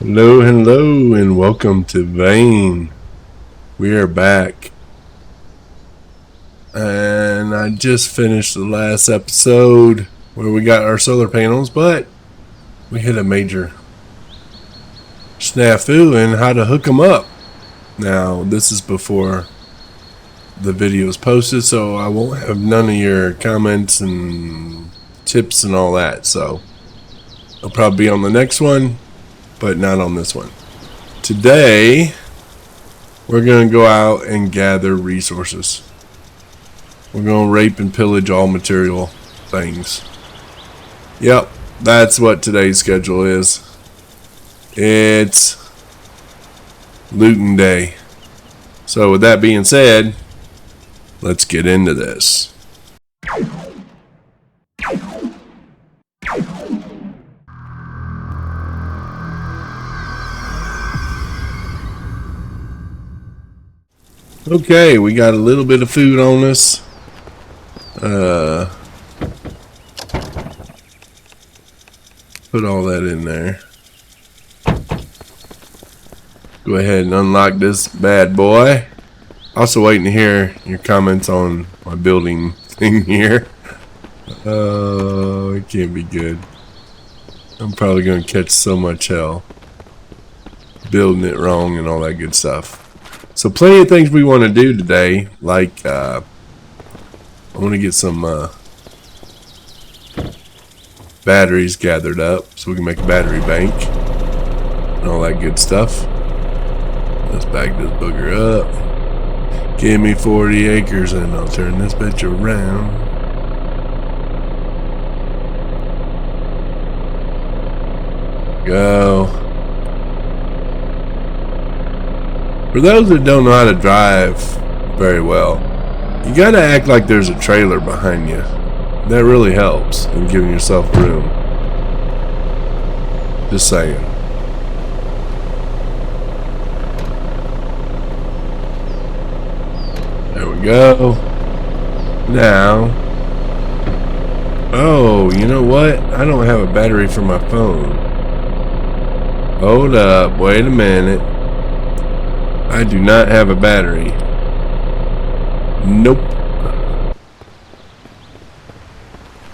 Hello, and welcome to Vane. We are back. And I just finished the last episode where we got our solar panels, but we hit a major snafu in how to hook them up. Now, this is before the video is posted, so I won't have none of your comments and tips and all that. So, I'll probably be on the next one, but not on this one. Today, we're going to go out and gather resources. We're going to rape and pillage all material things. Yep, that's what today's schedule is. It's looting day. So with that being said, let's get into this. Okay, we got a little bit of food on us. Put all that in there. Go ahead and unlock this bad boy. Also waiting to hear your comments on my building thing here. Oh, it can't be good. I'm probably going to catch so much hell. Building it wrong and all that good stuff. So plenty of things we want to do today, like I want to get some batteries gathered up so we can make a battery bank and all that good stuff. Let's back this booger up. Give me 40 acres and I'll turn this bitch around. Go. For those that don't know how to drive very well, you gotta act like there's a trailer behind you. That really helps in giving yourself room. Just saying. There we go. Now. Oh, you know what? I don't have a battery for my phone. Hold up. Wait a minute. I do not have a battery. Nope.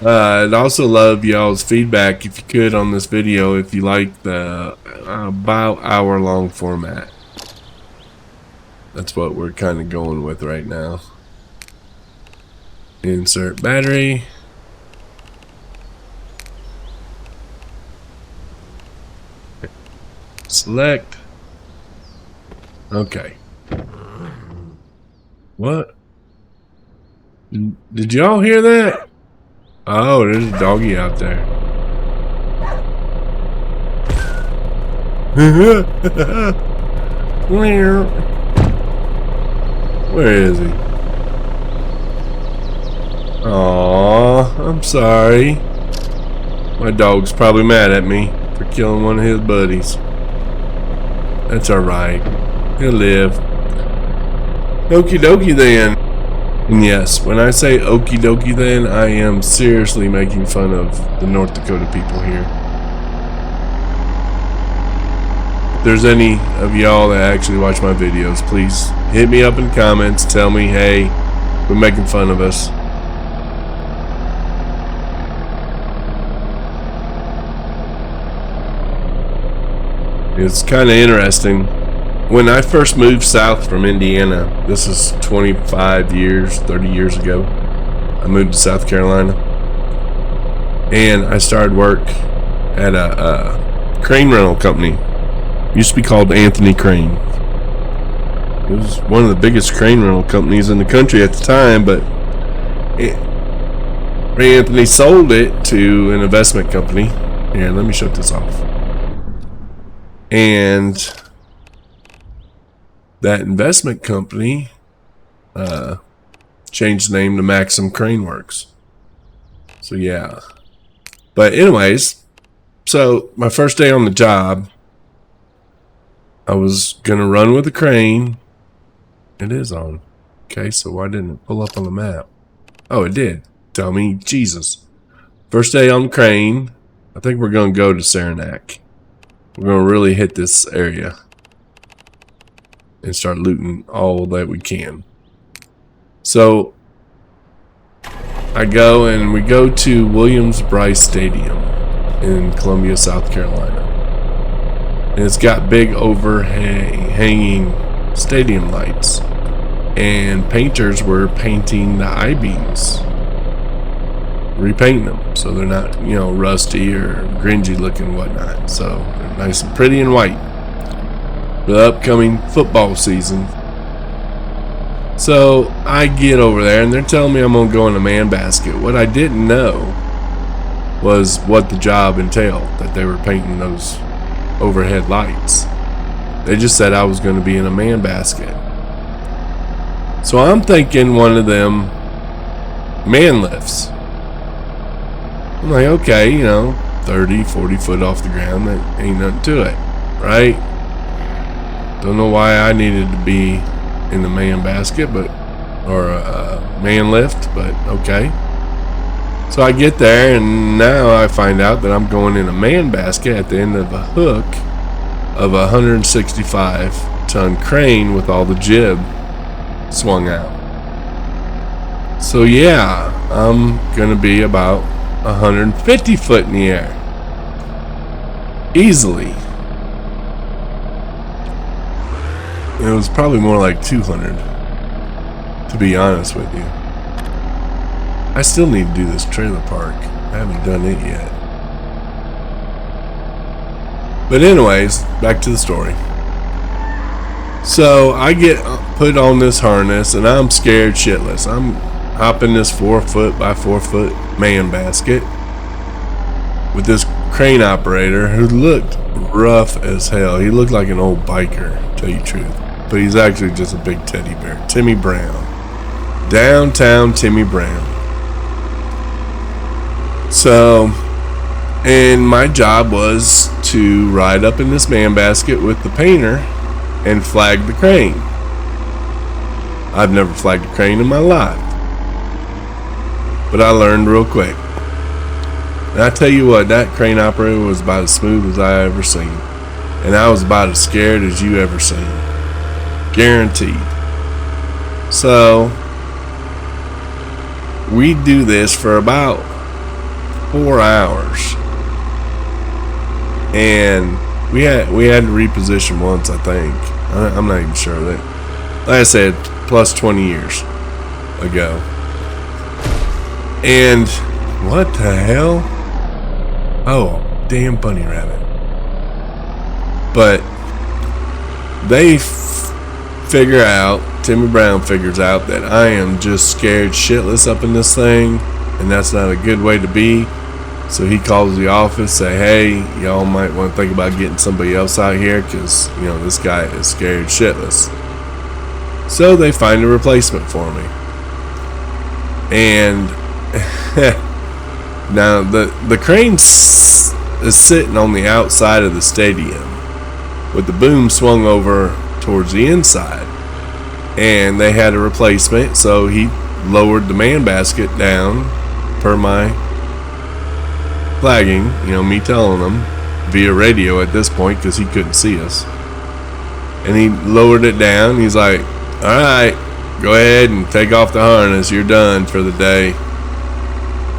I'd also love y'all's feedback if you could on this video if you like the about hour-long format. That's what we're kind of going with right now. Insert battery. Select. Okay. What? Did y'all hear that? Oh, there's a doggy out there. Where is he? Aw, I'm sorry. My dog's probably mad at me for killing one of his buddies. That's alright. He'll live. Okie dokie then. And yes, when I say okie dokie then, I am seriously making fun of the North Dakota people here. If there's any of y'all that actually watch my videos, please hit me up in the comments. Tell me, hey, we're making fun of us. It's kind of interesting. When I first moved south from Indiana, this is 25 years, 30 years ago, I moved to South Carolina. And I started work at a crane rental company. It used to be called Anthony Crane. It was one of the biggest crane rental companies in the country at the time, but Ray Anthony sold it to an investment company. Here, let me shut this off. And that investment company changed the name to Maxim Crane Works. So yeah. But anyways, so my first day on the job, I was gonna run with the crane. It is on. Okay, so why didn't it pull up on the map? Oh, it did. Tell me, Jesus. First day on the crane. I think we're gonna go to Saranac. We're going to really hit this area and start looting all that we can. So I go and we go to Williams-Brice Stadium in Columbia, South Carolina. And it's got big overhanging stadium lights. And painters were painting the I-beams, repainting them so they're not, you know, rusty or grungy looking whatnot. So they're nice and pretty and white for the upcoming football season. So I get over there and they're telling me I'm gonna go in a man basket. What I didn't know was what the job entailed, that they were painting those overhead lights. They just said I was going to be in a man basket. So I'm thinking one of them man lifts. I'm like, okay, you know, 30, 40 foot off the ground, that ain't nothing to it, right? Don't know why I needed to be in the man basket, but, or a man lift, but okay. So I get there, and now I find out that I'm going in a man basket at the end of a hook of a 165-ton crane with all the jib swung out. So yeah, I'm going to be about 150 foot in the air. Easily. It was probably more like 200, to be honest with you. I still need to do this trailer park. I haven't done it yet. But anyways, back to the story. So I get put on this harness and I'm scared shitless. I'm hopping this 4 foot by 4 foot man basket with this crane operator who looked rough as hell. He looked like an old biker, to tell you the truth. But he's actually just a big teddy bear. Timmy Brown. Downtown Timmy Brown. So, and my job was to ride up in this man basket with the painter and flag the crane. I've never flagged a crane in my life, but I learned real quick. And I tell you what, that crane operator was about as smooth as I ever seen, and I was about as scared as you ever seen, guaranteed. So we do this for about 4 hours, and we had to reposition once, I think. I'm not even sure that. Like I said, plus 20 years ago. And what the hell? Oh, damn bunny rabbit. But they figure out, Timmy Brown figures out that I am just scared shitless up in this thing, and that's not a good way to be. So he calls the office, say, hey, y'all might want to think about getting somebody else out here because, you know, this guy is scared shitless. So they find a replacement for me. And now the crane is sitting on the outside of the stadium with the boom swung over towards the inside. And they had a replacement, so he lowered the man basket down per my flagging, you know, me telling him via radio at this point because he couldn't see us. And he lowered it down. He's like, all right, go ahead and take off the harness. You're done for the day.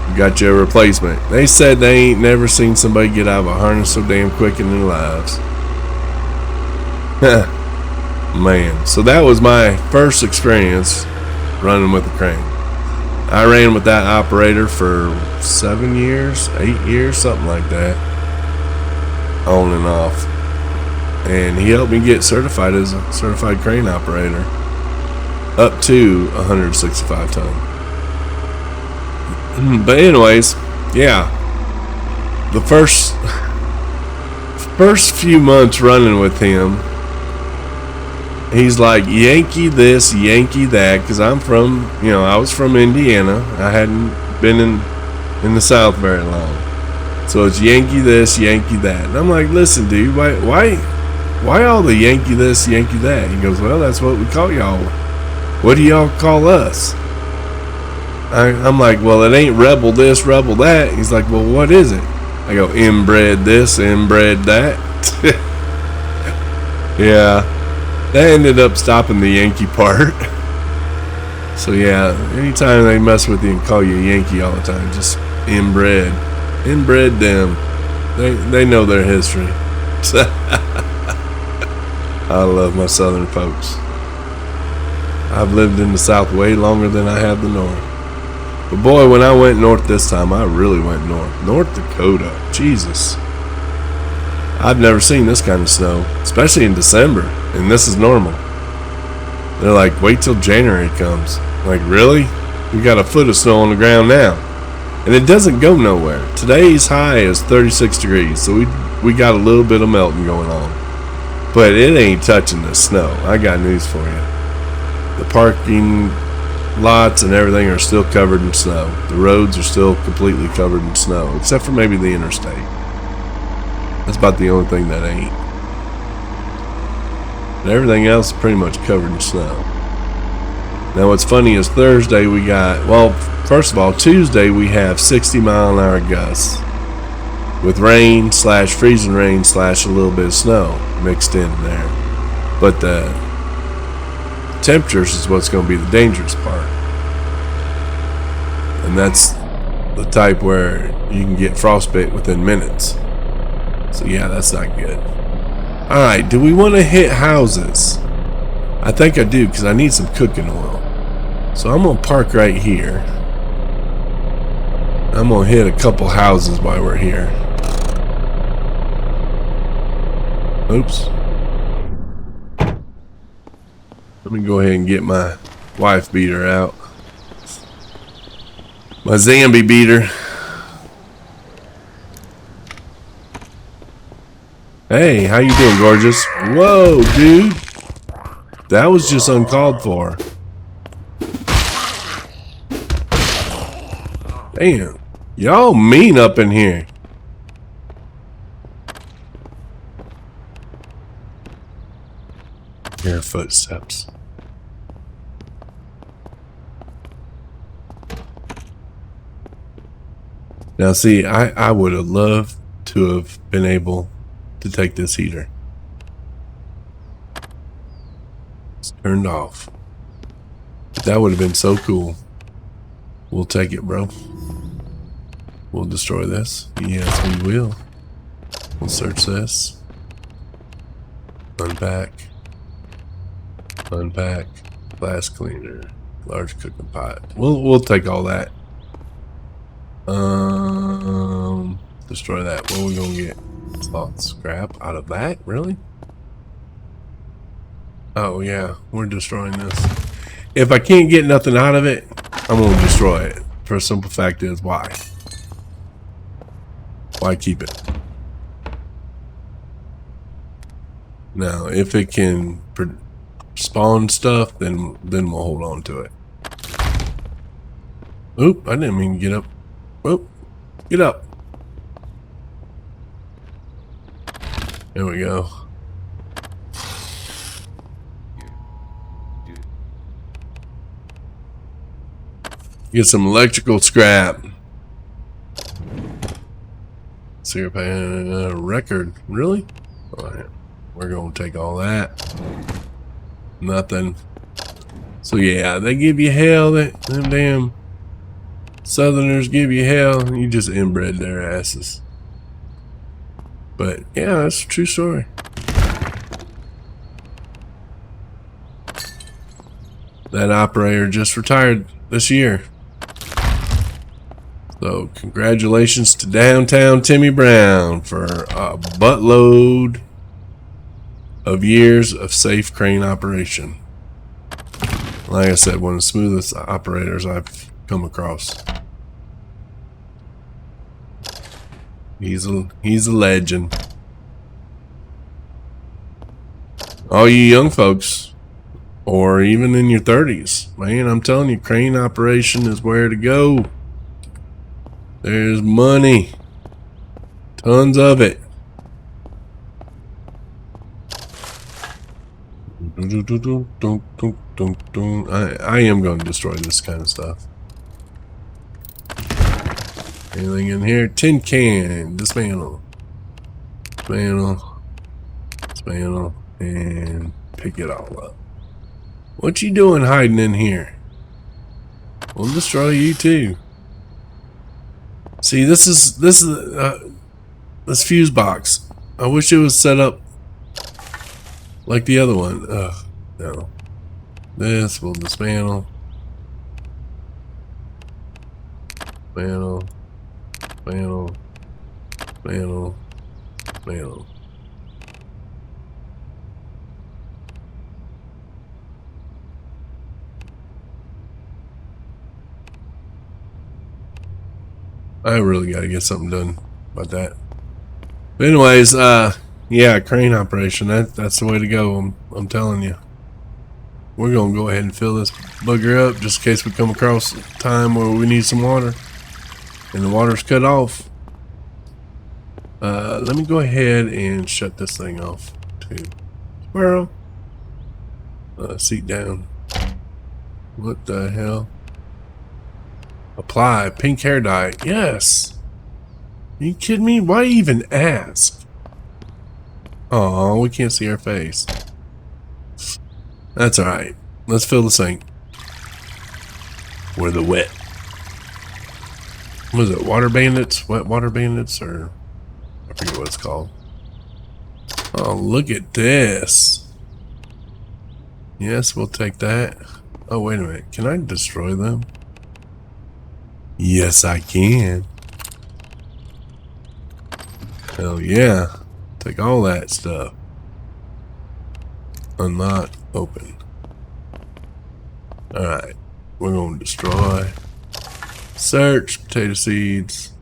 You got your replacement. They said they ain't never seen somebody get out of a harness so damn quick in their lives. Man, so that was my first experience running with a crane. I ran with that operator for 7 years, 8 years, something like that, on and off. And he helped me get certified as a certified crane operator up to 165 ton. But anyways, yeah, the first few months running with him, he's like, Yankee this, Yankee that, because I'm from, you know, I was from Indiana. I hadn't been in the South very long. So it's Yankee this, Yankee that. And I'm like, listen, dude, why all the Yankee this, Yankee that? He goes, well, that's what we call y'all. What do y'all call us? I'm like, well, it ain't rebel this, rebel that. He's like, well, what is it? I go, inbred this, inbred that. Yeah, that ended up stopping the Yankee part. So yeah, anytime they mess with you and call you a Yankee all the time, just inbred them. They know their history. I love my southern folks. I've lived in the South way longer than I have the North. But boy, when I went north this time, I really went north. North Dakota. Jesus. I've never seen this kind of snow, especially in December. And this is normal. They're like, wait till January comes. Like, really? We got a foot of snow on the ground now. And it doesn't go nowhere. Today's high is 36 degrees, so we got a little bit of melting going on. But it ain't touching the snow. I got news for you. The parking lots and everything are still covered in snow. The roads are still completely covered in snow, except for maybe the interstate. That's about the only thing that ain't. But everything else is pretty much covered in snow. Now what's funny is Thursday we got, well, first of all, Tuesday we have 60-mile-an-hour gusts with rain / freezing rain / a little bit of snow mixed in there. But the temperatures is what's going to be the dangerous part. And that's the type where you can get frostbite within minutes. So yeah, that's not good. Alright, do we want to hit houses? I think I do, because I need some cooking oil. So I'm going to park right here. I'm going to hit a couple houses while we're here. Oops. Let me go ahead and get my wife beater out. My Zambi beater. Hey, how you doing, gorgeous? Whoa, dude. That was just uncalled for. Damn. Y'all mean up in here. Hear footsteps. Now see, I would have loved to have been able to take this heater. It's turned off. That would have been so cool. We'll take it, bro. We'll destroy this. Yes, we will. We'll search this. Unpack. Unpack. Glass cleaner. Large cooking pot. We'll take all that. Destroy that. What are we gonna get? Salt scrap out of that? Really? Oh yeah, we're destroying this. If I can't get nothing out of it, I'm gonna destroy it. For a simple fact is why? Why keep it? Now, if it can spawn stuff, then we'll hold on to it. Oop! I didn't mean to get up. Oop! Get up! There we go. Get some electrical scrap. Syrup record. Really? Alright. We're gonna take all that. Nothing. So yeah, they give you hell. Them damn Southerners give you hell. You just inbred their asses. But yeah, that's a true story. That operator just retired this year. So congratulations to downtown Timmy Brown for a buttload of years of safe crane operation. Like I said, one of the smoothest operators I've come across. He's a legend. All you young folks, or even in your 30s, man, I'm telling you, crane operation is where to go. There's money, tons of it. I am going to destroy this kind of stuff. Anything in here? Tin can. Dismantle. Dismantle. Dismantle and pick it all up. What you doing hiding in here? We'll destroy you too. See, this fuse box. I wish it was set up like the other one. Ugh, no. This will dismantle. Dismantle. Dismantle. Dismantle. Dismantle. I really gotta get something done about that. But anyways, yeah, crane operation. That's the way to go. I'm telling you. We're gonna go ahead and fill this bugger up just in case we come across a time where we need some water and the water's cut off. Let me go ahead and shut this thing off too. Squirrel. Seat down. What the hell? Apply pink hair dye. Yes. Are you kidding me? Why even ask? Oh, we can't see our face. That's alright. Let's fill the sink. Where the wet. What is it? Water bandits? Wet water bandits? Or I forget what it's called. Oh, look at this. Yes, we'll take that. Oh, wait a minute. Can I destroy them? Yes, I can. Hell yeah. Take all that stuff. Unlock, open. Alright. We're going to destroy. Search, potato seeds.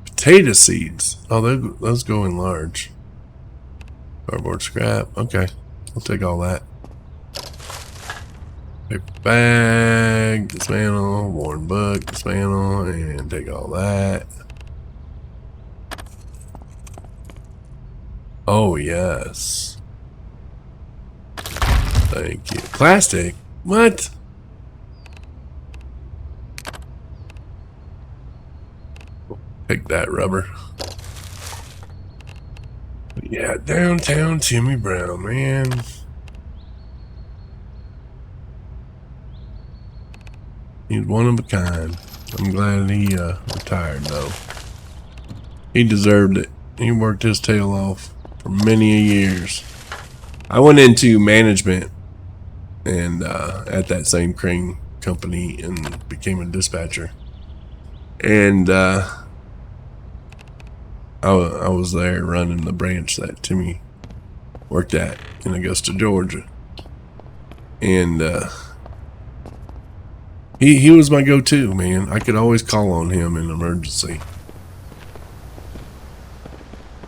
Potato seeds? Oh, those go in large. Cardboard scrap. Okay. I'll take all that. Paper bag, dismantle, worn book, dismantle, and take all that. Oh, yes. Thank you. Plastic? What? Take that rubber. Yeah, downtown Timmy Brown, man. He's one of a kind. I'm glad he retired though. He deserved it. He worked his tail off for many years. I went into management and at that same crane company and became a dispatcher. And I was there running the branch that Timmy worked at in Augusta, Georgia. And he was my go-to, man. I could always call on him in an emergency.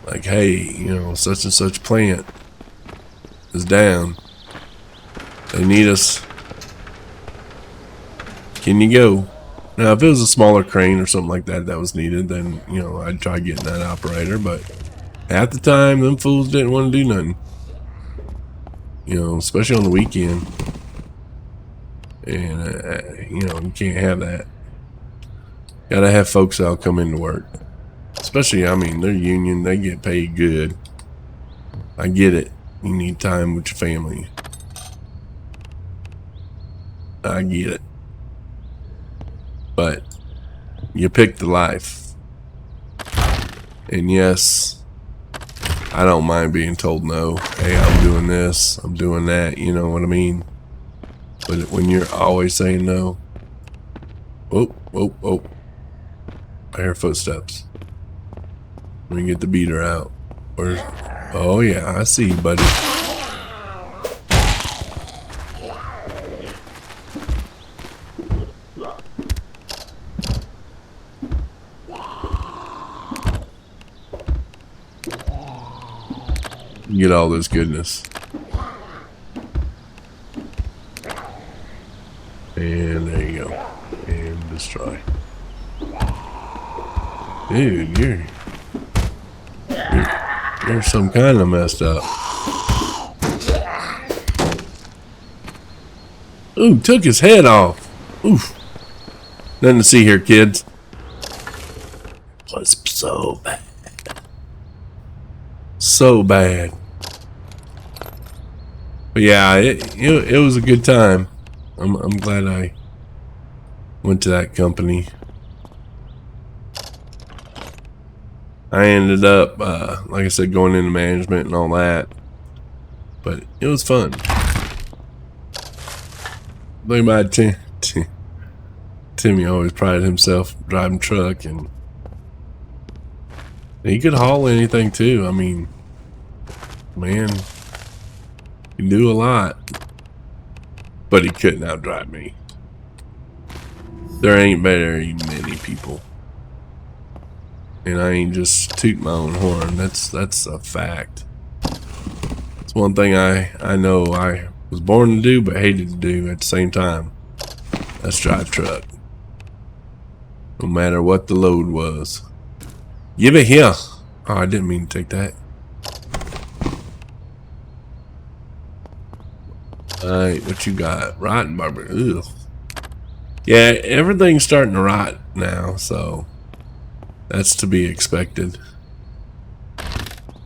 Like, hey, you know, such and such plant is down. They need us. Can you go? Now, if it was a smaller crane or something like that that was needed, then, you know, I'd try getting that operator. But at the time, them fools didn't want to do nothing. You know, especially on the weekend. And, you know, you can't have that. Gotta have folks that'll come into work. Especially, I mean, they're union. They get paid good. I get it. You need time with your family. I get it. But you pick the life. And yes, I don't mind being told no. Hey, I'm doing this. I'm doing that. You know what I mean? But when you're always saying no. Oh, oh, oh. I hear footsteps. Let me get the beater out. Where's... Oh yeah, I see you, buddy. Get all this goodness. And there you go. And destroy. Dude, you're some kind of messed up. Ooh, took his head off. Oof. Nothing to see here, kids. Was so bad. So bad. But yeah, it was a good time. I'm glad I went to that company. I ended up, like I said, going into management and all that. But it was fun. Think about Timmy always prided himself driving truck, and he could haul anything too. I mean, man, he do a lot, but he couldn't outdrive me. There ain't very many people, and I ain't just tooting my own horn. That's a fact. It's one thing I know I was born to do, but hated to do at the same time. That's drive truck. No matter what the load was. Give it here. Oh, I didn't mean to take that. Alright, what you got? Rotten barber. Ugh. Yeah, everything's starting to rot now, so that's to be expected.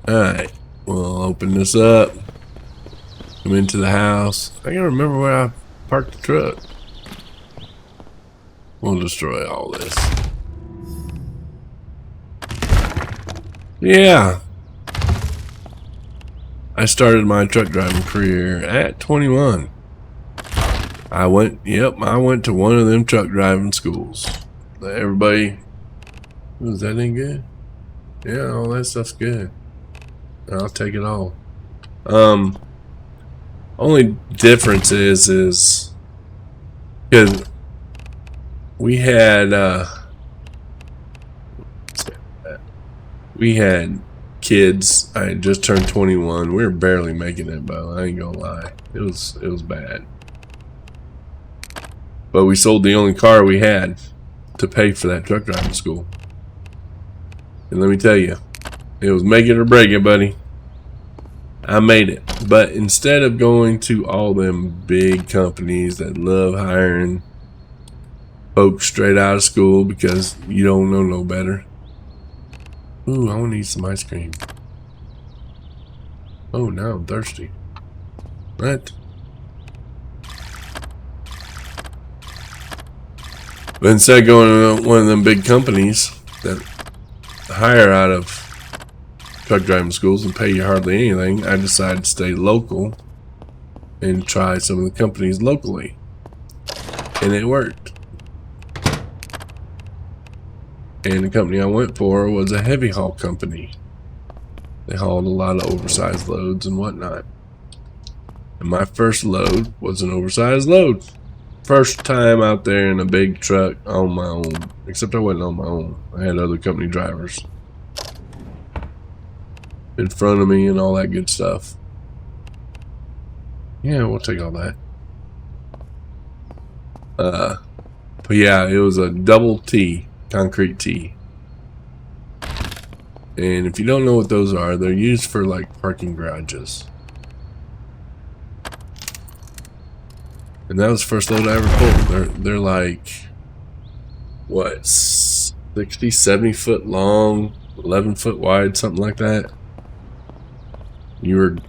Alright, we'll open this up. Come into the house. I gotta remember where I parked the truck. We'll destroy all this. Yeah. I started my truck driving career at 21. I went to one of them truck driving schools. Everybody, was that any good? Yeah, all that stuff's good. I'll take it all. Only difference is because we had kids. I had just turned 21. We were barely making it, but I ain't gonna lie, it was bad. But we sold the only car we had to pay for that truck driving school. And let me tell you, it was make it or break it, buddy. I made it. But instead of going to all them big companies that love hiring folks straight out of school because you don't know no better. Ooh, I want to eat some ice cream. Oh, now I'm thirsty. What? But instead of going to one of them big companies that hire out of truck driving schools and pay you hardly anything, I decided to stay local and try some of the companies locally. And it worked. And the company I went for was a heavy haul company. They hauled a lot of oversized loads and whatnot. And my first load was an oversized load. First time out there in a big truck on my own. Except I wasn't on my own. I had other company drivers in front of me and all that good stuff. Yeah, we'll take all that. But yeah, it was a double T, concrete T. And if you don't know what those are, they're used for like parking garages. And that was the first load I ever pulled. They're like, what, 60, 70 foot long, 11 foot wide, something like that. You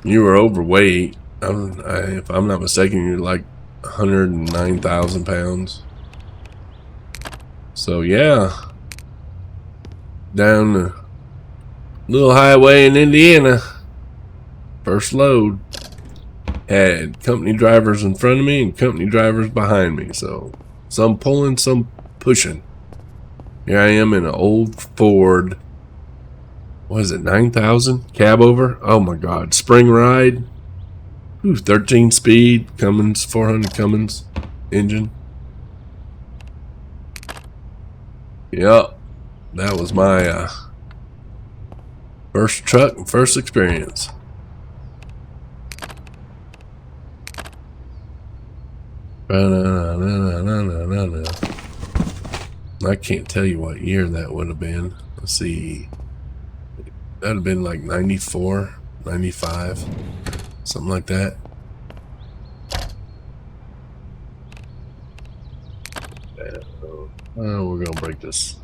were overweight. If I'm not mistaken, you're like 109,000 pounds. So yeah, down the little highway in Indiana, first load. Had company drivers in front of me and company drivers behind me. So some pulling, some pushing. Here I am in an old Ford. What is it, 9,000? Cab over? Oh my God. Spring ride. Ooh, 13 speed. Cummins, 400 Cummins engine. Yep. That was my first truck and first experience. I can't tell you what year that would have been. Let's see. That would have been like 94, 95, something like that. Oh, we're gonna break this.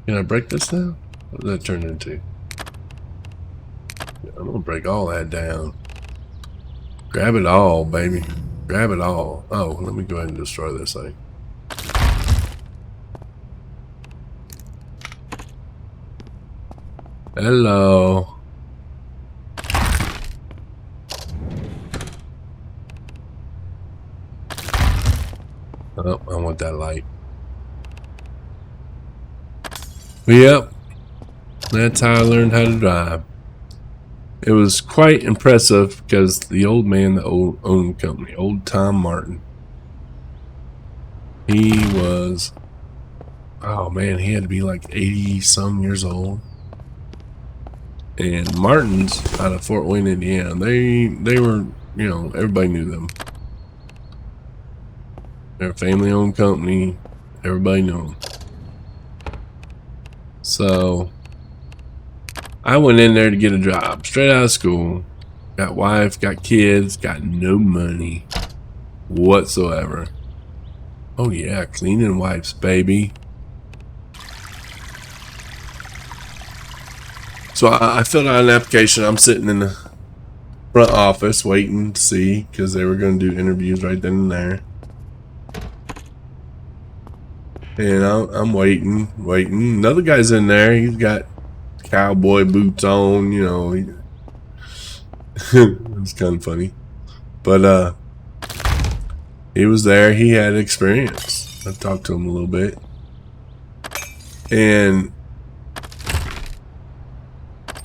Can I break this now? What did that turn into? I'm gonna break all that down. Grab it all, baby. Grab it all. Oh, let me go ahead and destroy this thing. Hello. Oh, I want that light. But yep, that's how I learned how to drive. It was quite impressive because the old man that owned the company, old Tom Martin, he was, oh man, he had to be like 80 some years old. And Martin's out of Fort Wayne, Indiana. They were, you know, everybody knew them. They're a family-owned company. Everybody knew them. So I went in there to get a job, straight out of school. Got wife, got kids, got no money whatsoever. Oh yeah, cleaning wipes, baby. So I filled out an application. I'm sitting in the front office waiting to see, because they were going to do interviews right then and there. And I'm waiting. Another guy's in there. He's got cowboy boots on, you know. It's kind of funny. But he was there. He had experience. I talked to him a little bit. And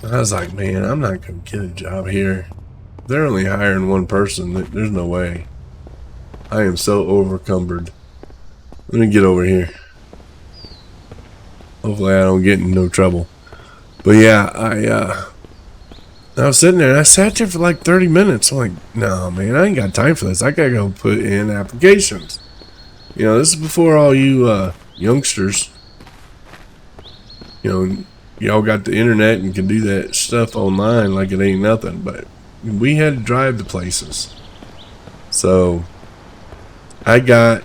I was like, man, I'm not going to get a job here. They're only hiring one person. There's no way. I am so overcumbered. Let me get over here. Hopefully I don't get in no trouble. But yeah, I was sitting there and I sat there for like 30 minutes. I'm like, no, man, I ain't got time for this. I gotta go put in applications. You know, this is before all you youngsters, you know, y'all got the internet and can do that stuff online like it ain't nothing. But we had to drive to places. So I got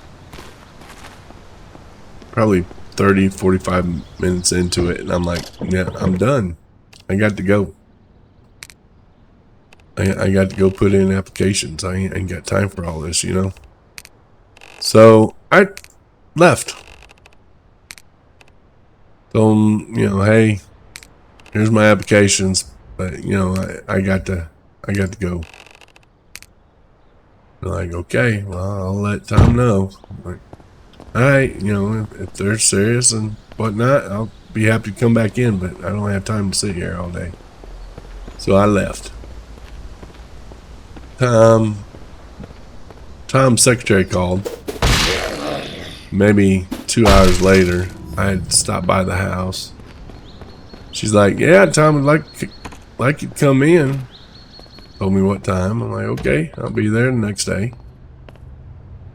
probably 30, 45 minutes into it, and I'm like, yeah, I'm done. I got to go. I got to go put in applications. I ain't got time for all this, you know. So I left. Told them, you know, hey, here's my applications, but you know, I got to go. They're like, okay, well, I'll let Tom know. I'm like, all right, you know, if they're serious and whatnot, I'll be happy to come back in, but I don't have time to sit here all day. So I left. Tom's secretary called. Maybe 2 hours later, I had stopped by the house. She's like, yeah, Tom would like you to come in. Told me what time. I'm like, okay, I'll be there the next day.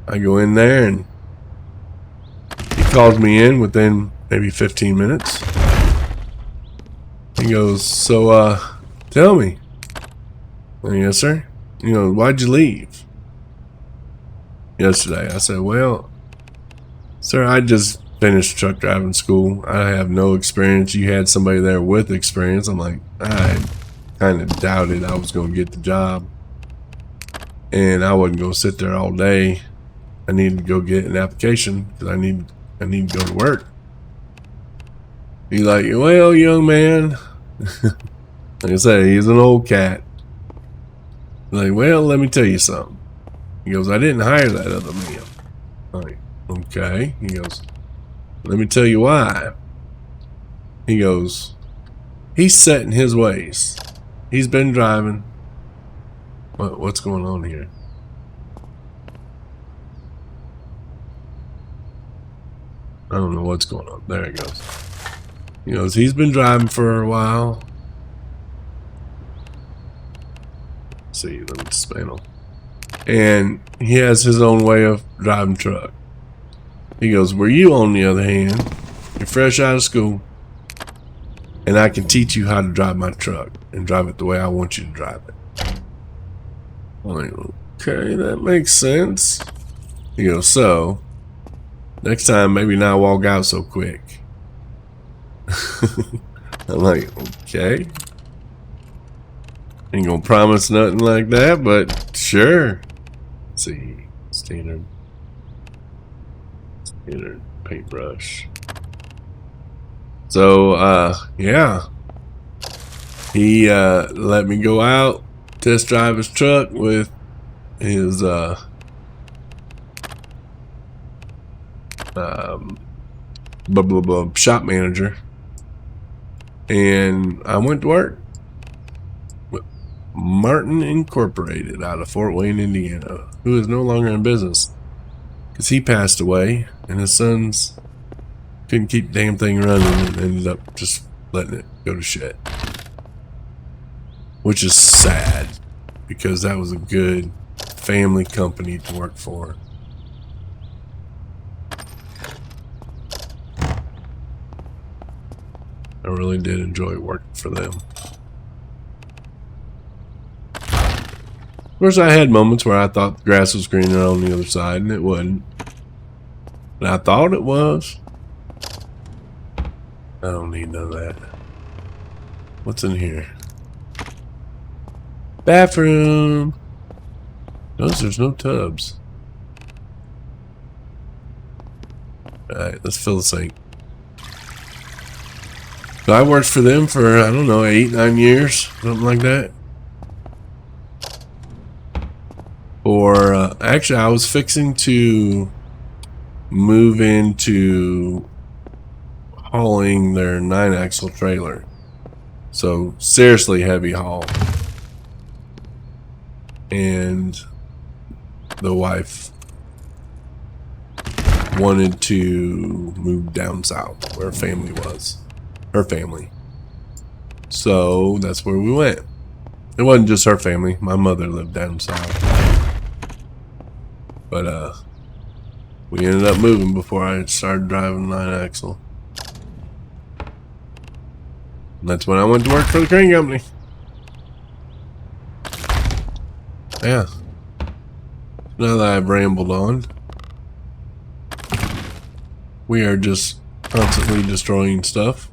I go in there and he calls me in within maybe 15 minutes. He goes, so, tell me. Well, yes, sir. You know, why'd you leave? Yesterday. I said, well, sir, I just finished truck driving school. I have no experience. You had somebody there with experience. I'm like, I kind of doubted I was going to get the job. And I wasn't going to sit there all day. I needed to go get an application because I need to go to work. He's like, well, young man. Like I said, he's an old cat. Like, well, let me tell you something. He goes, I didn't hire that other man. I'm like, okay. He goes, let me tell you why. He goes, he's set in his ways. He's been driving. What's going on here? I don't know what's going on. There it goes. He goes, he's been driving for a while. Let's see, let me expand on. And he has his own way of driving truck. He goes, where you, on the other hand, you're fresh out of school, and I can teach you how to drive my truck and drive it the way I want you to drive it. I'm like, okay, that makes sense. He goes, so next time, maybe not walk out so quick. I'm like, okay. Ain't gonna promise nothing like that, but sure. Let's see. Standard paintbrush. So, yeah. He let me go out, test drive his truck with his shop manager. And I went to work with Martin Incorporated out of Fort Wayne, Indiana, who is no longer in business because he passed away and his sons couldn't keep the damn thing running and ended up just letting it go to shit. Which is sad because that was a good family company to work for. I really did enjoy working for them. Of course, I had moments where I thought the grass was greener on the other side, and it wasn't. And I thought it was. I don't need none of that. What's in here? Bathroom. Notice there's no tubs. Alright, let's fill the sink. So I worked for them for, I don't know, 8-9 years, something like that. Or, actually, I was fixing to move into hauling their 9-axle trailer. So, seriously heavy haul. And the wife wanted to move down south where her family was. Her family. So that's where we went. It wasn't just her family. My mother lived down south. But we ended up moving before I started driving 9-axle. And that's when I went to work for the crane company. Yeah. Now that I've rambled on, we are just constantly destroying stuff.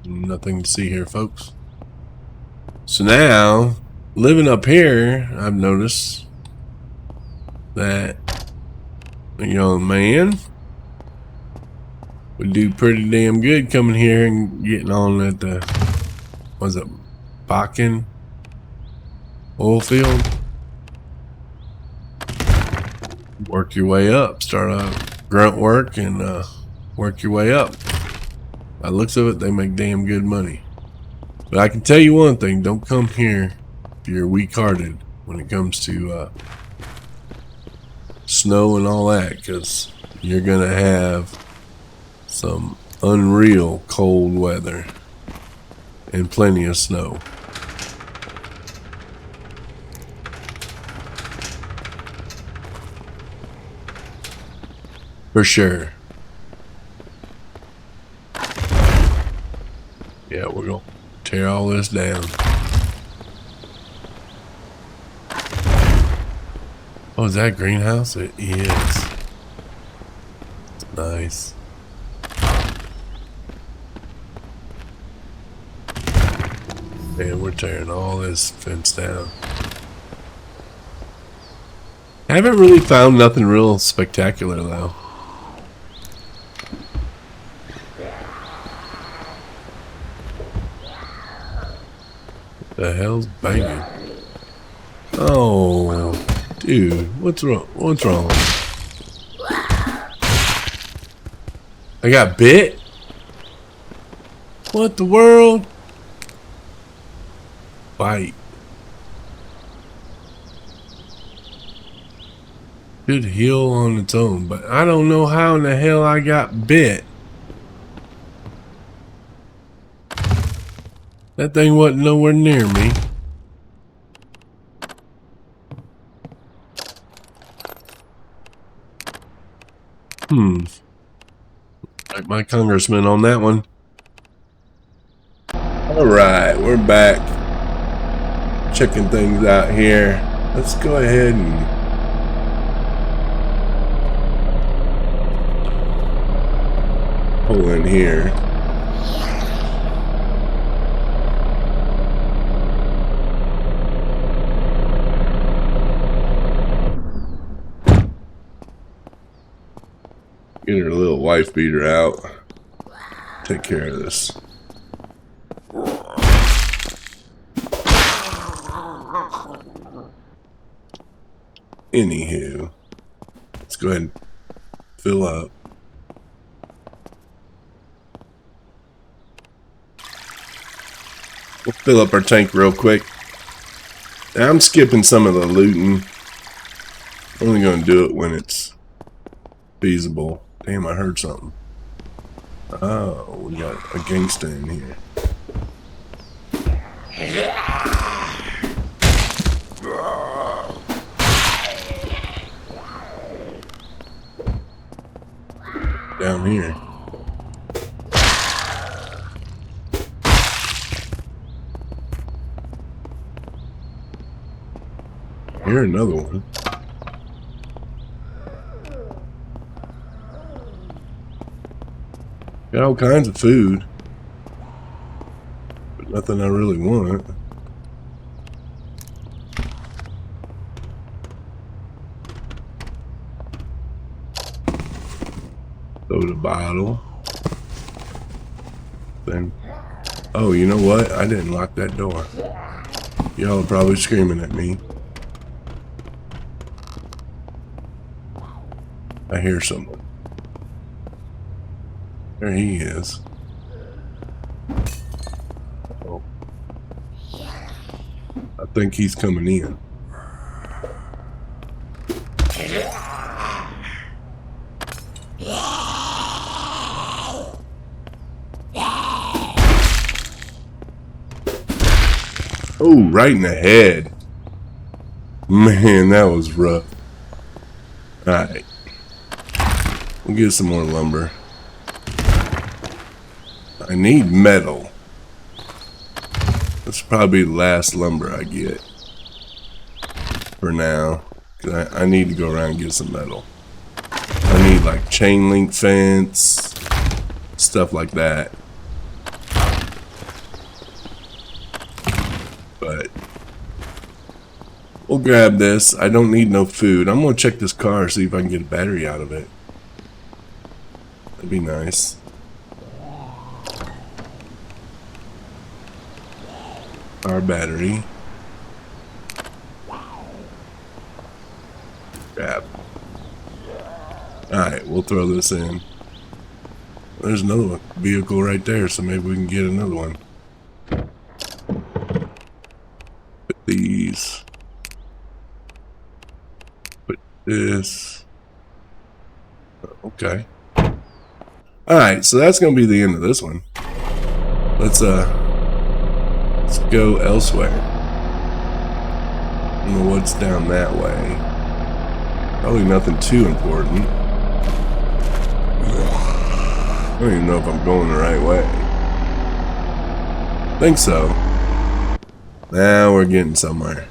Nothing to see here, folks. So now, living up here, I've noticed that a young man would do pretty damn good coming here and getting on at the, was it Bakken oil field? Work your way up. Start out grunt work and work your way up. By the looks of it, they make damn good money. But I can tell you one thing, don't come here if you're weak-hearted when it comes to snow and all that, because you're going to have some unreal cold weather and plenty of snow. For sure. Yeah, we're going to tear all this down. Oh, is that a greenhouse? It is. It's nice. Man, we're tearing all this fence down. I haven't really found nothing real spectacular, though. The hell's banging? Oh, dude, what's wrong? What's wrong? I got bit? What the world? Bite. Should heal on its own, but I don't know how in the hell I got bit. That thing wasn't nowhere near me. Like my congressman on that one. Alright, we're back. Checking things out here. Let's go ahead and pull in here. wife beater out. Take care of this. Anywho, let's go ahead and fill up. We'll fill up our tank real quick. Now, I'm skipping some of the looting. Only going to do it when it's feasible. Damn, I heard something. Oh, we got a gangster in here. Down here. Here, another one. Got all kinds of food, but nothing I really want. Soda bottle. Then, oh, you know what? I didn't lock that door. Y'all are probably screaming at me. I hear someone. There he is. Oh. I think he's coming in. Oh, right in the head. Man, that was rough. Alright. We'll get some more lumber. I need metal. That's probably the last lumber I get. For now. 'Cause I need to go around and get some metal. I need like chain link fence. Stuff like that. But we'll grab this. I don't need no food. I'm gonna check this car, see if I can get a battery out of it. That'd be nice. Our battery. Grab. Alright, we'll throw this in. There's another vehicle right there, so maybe we can get another one. Put these. Put this. Okay. Alright, so that's gonna be the end of this one. Let's go elsewhere. I don't know what's down that way. Probably nothing too important. I don't even know if I'm going the right way. Think so. Now we're getting somewhere.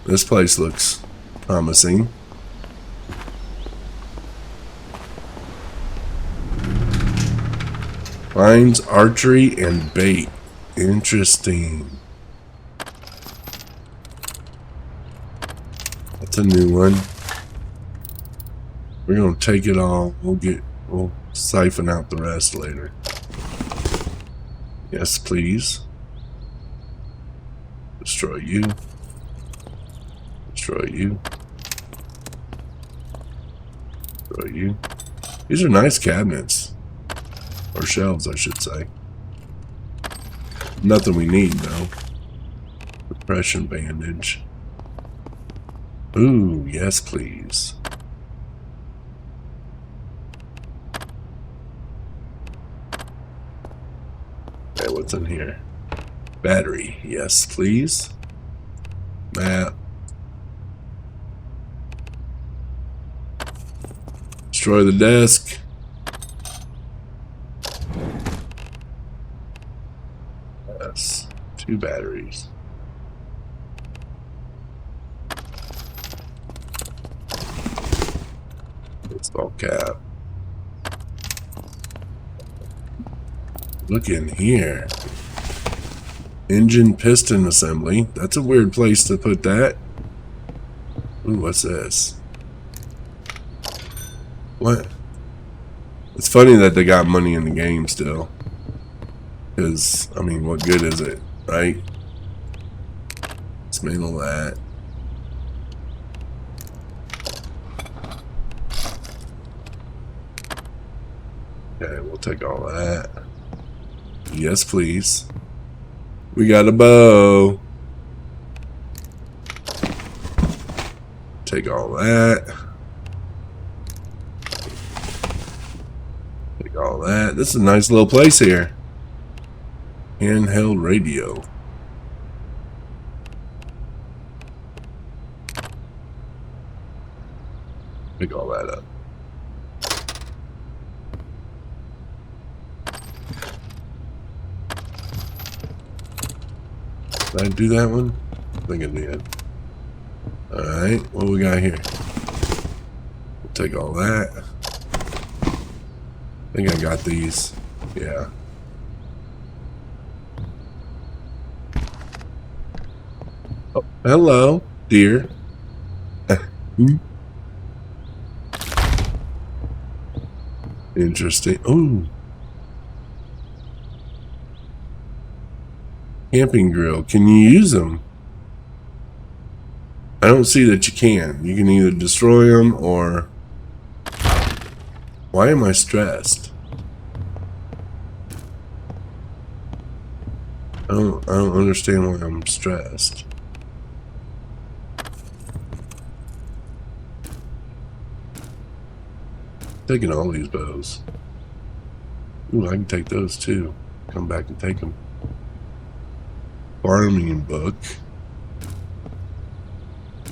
This place looks promising. Finds archery and bait. Interesting. That's a new one. We're gonna take it all. We'll siphon out the rest later. Yes, please. Destroy you. Destroy you. Destroy you. These are nice cabinets. Or shelves, I should say. Nothing we need, though. Depression bandage. Ooh, yes, please. Okay, what's in here? Battery, yes, please. Map. Destroy the desk. Yes, 2 batteries. Baseball cap. Look in here. Engine piston assembly. That's a weird place to put that. Ooh, what's this? What? It's funny that they got money in the game still. Because, I mean, what good is it, right? Dismantle that. Okay, we'll take all that. Yes, please. We got a bow. Take all that. Take all that. This is a nice little place here. Handheld radio. Pick all that up. Did I do that one? I think I did. Alright, what do we got here? We'll take all that. I think I got these. Yeah. Oh, hello, dear. Interesting. Oh. Camping grill. Can you use them? I don't see that you can. You can either destroy them or... Why am I stressed? I don't understand why I'm stressed. Taking all these bows. Ooh, I can take those too. Come back and take them. Farming book.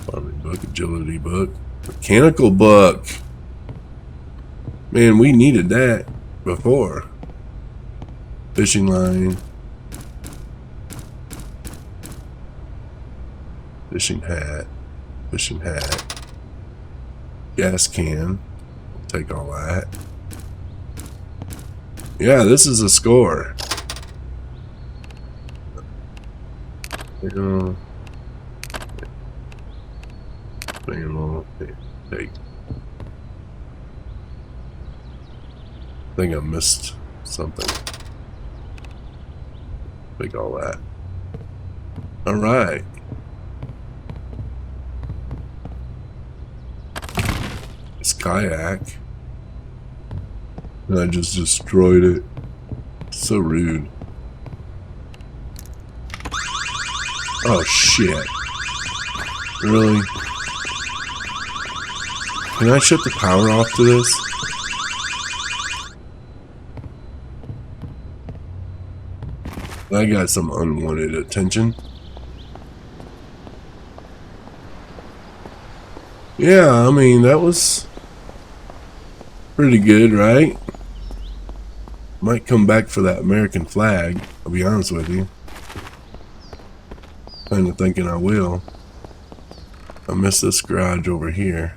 Farming book, agility book. Mechanical book. Man, we needed that before. Fishing line. Fishing hat. Fishing hat. Gas can. Take all that. Yeah, this is a score. Take. I think I missed something. Take all that. All right. This kayak. And I just destroyed it. So rude. Oh shit. Really? Can I shut the power off to this? I got some unwanted attention. Yeah, I mean, that was pretty good, right? Might come back for that American flag, I'll be honest with you. Kind of thinking I will. I missed this garage over here.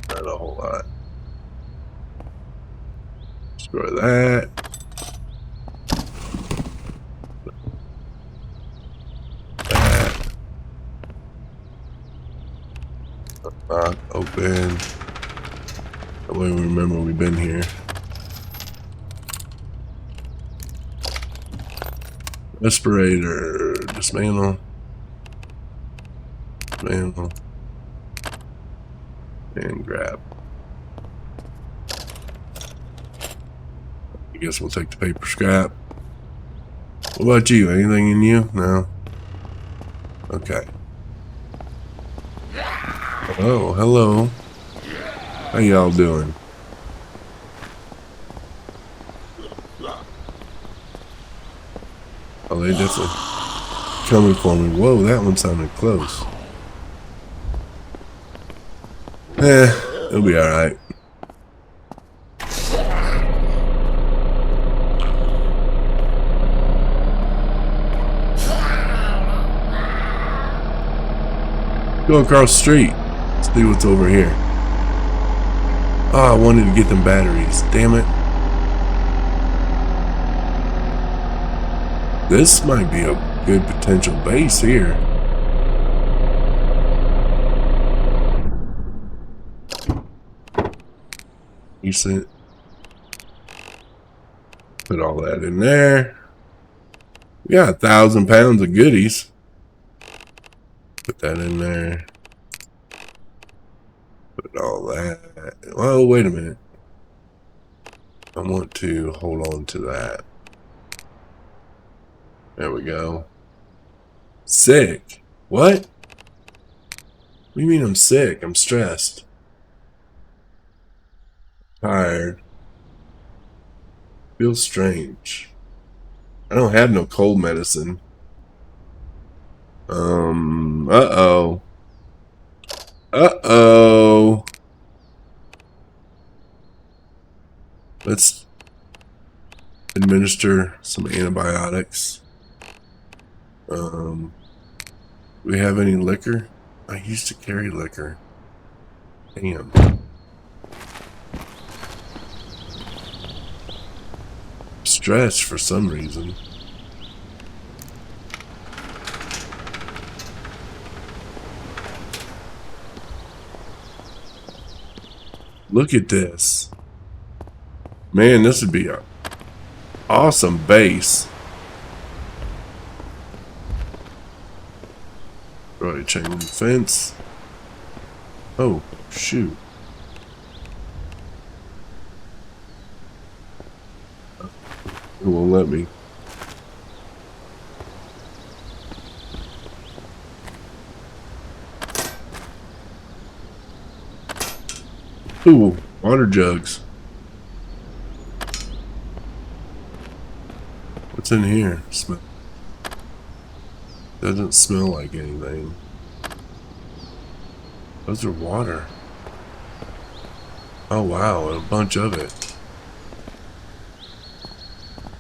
Not a whole lot. Destroy that. That. Lock open. That way we remember we've been here. Respirator, dismantle, dismantle, and grab. I guess we'll take the paper scrap. What about you? Anything in you? No? Okay. Oh, hello. How y'all doing? Oh, they definitely coming for me. Whoa, that one sounded close. It'll be alright. Go across the street. See what's over here. Oh, I wanted to get them batteries. Damn it. This might be a good potential base here. Decent. Put all that in there. We got 1,000 pounds of goodies. Put that in there. Put all that. Oh, wait a minute. I want to hold on to that. There we go. Sick. What? What do you mean I'm sick? I'm stressed. Tired. Feels strange. I don't have no cold medicine. Uh-oh. Uh-oh. Let's administer some antibiotics. Do we have any liquor? I used to carry liquor. Damn. Stressed for some reason. Look at this. Man, this would be an awesome base. Probably chain link fence. Oh, shoot. It won't let me. Ooh, water jugs. What's in here? Doesn't smell like anything. Those are water. Oh wow, a bunch of it.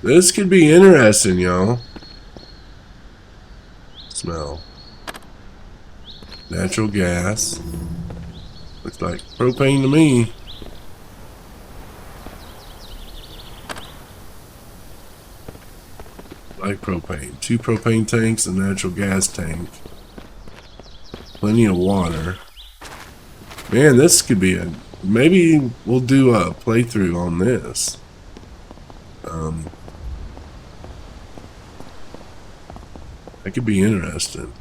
This could be interesting, y'all. Smell. Natural gas. Looks like propane to me. Like propane. 2 propane tanks, a natural gas tank. Plenty of water. Man, this could be a... Maybe we'll do a playthrough on this. That could be interesting.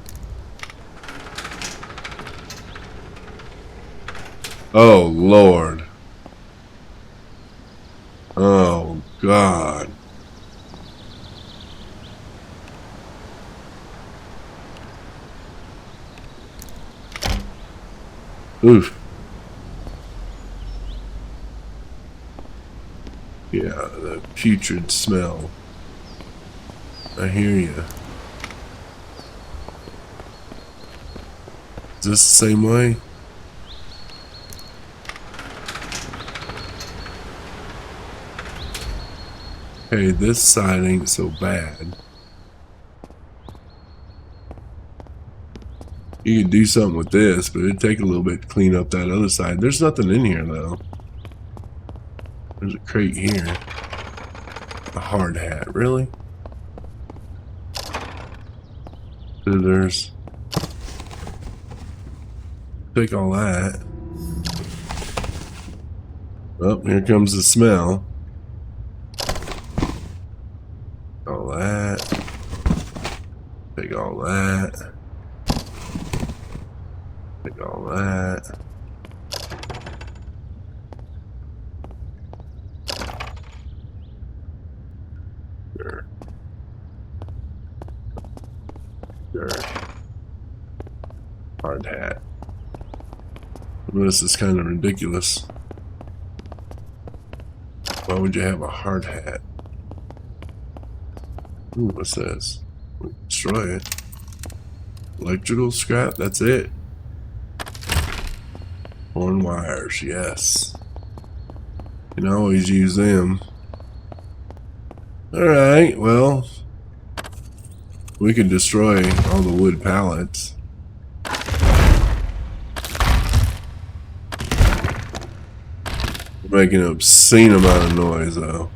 Oh, Lord. Oh, God. Oof. Yeah, the putrid smell. I hear you. Is this the same way? Okay, this side ain't so bad. You could do something with this, but it'd take a little bit to clean up that other side. There's nothing in here, though. There's a crate here. A hard hat, really? Scissors. Take all that. Oh, here comes the smell. All that. Take all that. Take all that. Sure. Sure. Hard hat. This is kind of ridiculous. Why would you have a hard hat? Ooh, what's this? Destroy it. Electrical scrap, that's it. Horn wires, yes. You can always use them. Alright, well, we can destroy all the wood pallets. We're making an obscene amount of noise, though.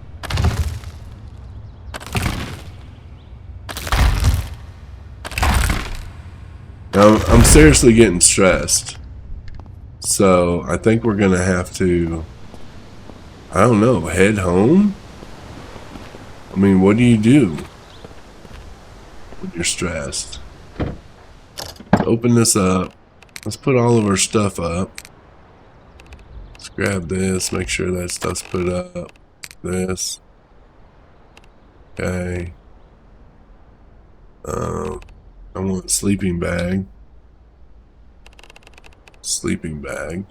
Now, I'm seriously getting stressed. So, I think we're going to have to I don't know, head home? I mean, what do you do when you're stressed? Open this up. Let's put all of our stuff up. Let's grab this, make sure that stuff's put up. This. Okay. I want a sleeping bag. Sleeping bag.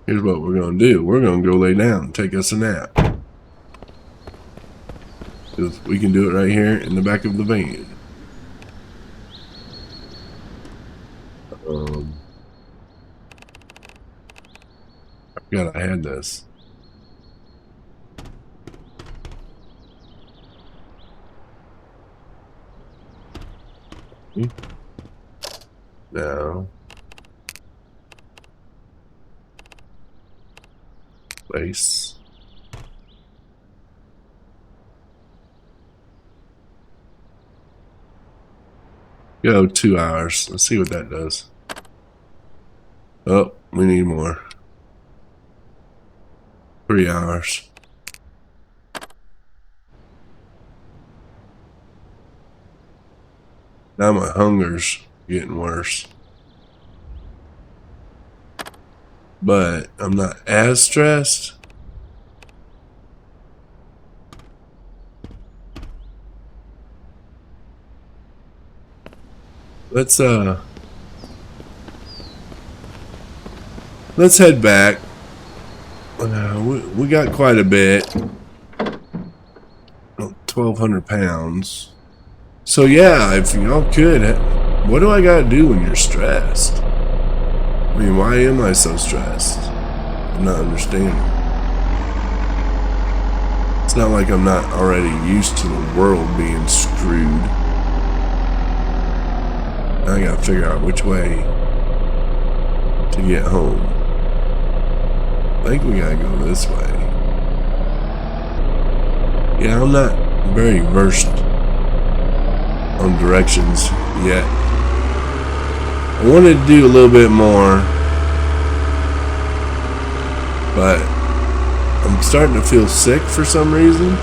Here's what we're going to do. We're going to go lay down and take us a nap. Because we can do it right here in the back of the van. I forgot I had this. Now. Place. Go 2 hours. Let's see what that does. Oh, we need more. 3 hours. Now my hunger's getting worse. But I'm not as stressed. Let's head back. We got quite a bit. 1,200 pounds. So yeah, if y'all could, what do I gotta do when you're stressed? I mean, why am I so stressed? I'm not understanding. It's not like I'm not already used to the world being screwed. Now I gotta figure out which way to get home. I think we gotta go this way. Yeah, I'm not very versed on directions yet. I wanted to do a little bit more, but I'm starting to feel sick for some reason.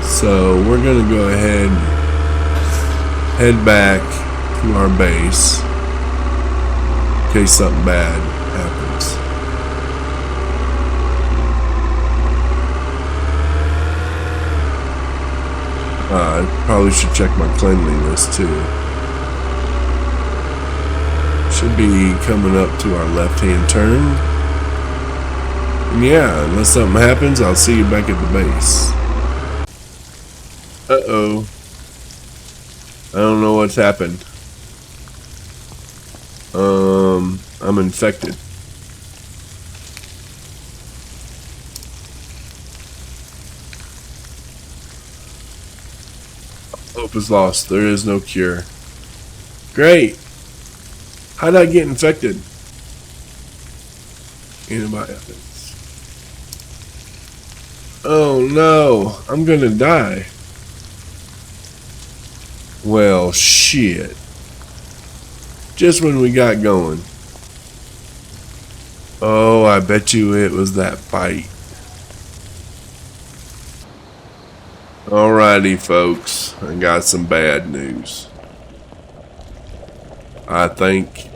So we're gonna go ahead, head back to our base in case something bad happens. I probably should check my cleanliness too. Should be coming up to our left-hand turn. And yeah, unless something happens, I'll see you back at the base. Uh-oh. I don't know what's happened. I'm infected. Hope is lost. There is no cure. Great. How did I get infected? Antibiotics. Oh no, I'm gonna die. Well, shit. Just when we got going. Oh, I bet you it was that fight. Alrighty, folks. I got some bad news. I think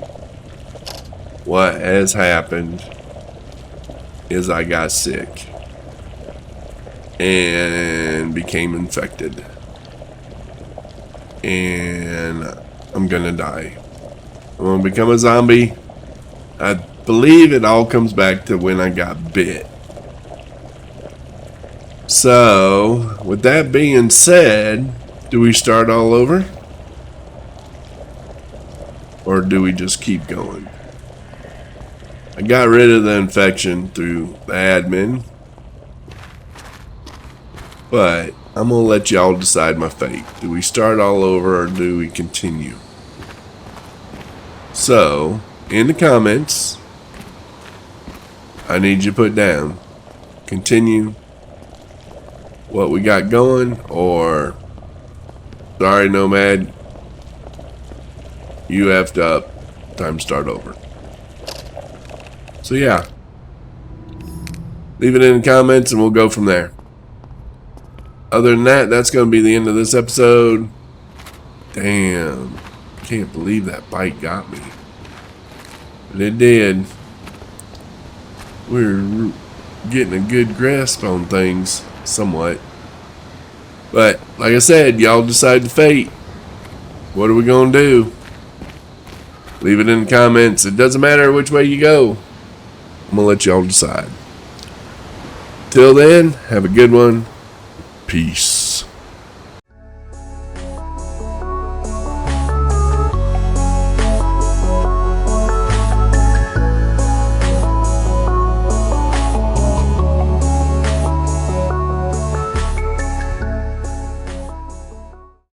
what has happened is I got sick and became infected. And I'm gonna die. I'm gonna become a zombie. I believe it all comes back to when I got bit. So, with that being said, do we start all over? Or do we just keep going? I got rid of the infection through the admin. But I'm going to let y'all decide my fate. Do we start all over or do we continue? So, in the comments, I need you to put down continue what we got going, or sorry Nomad, you effed up, time to start over. So yeah, Leave it in the comments and we'll go from there. Other than that, that's going to be the end of this episode. Damn. Can't believe that bite got me. But it did. We're getting a good grasp on things, somewhat. But, like I said, y'all decide the fate. What are we going to do? Leave it in the comments. It doesn't matter which way you go. I'm going to let y'all decide. Till then, have a good one. Peace.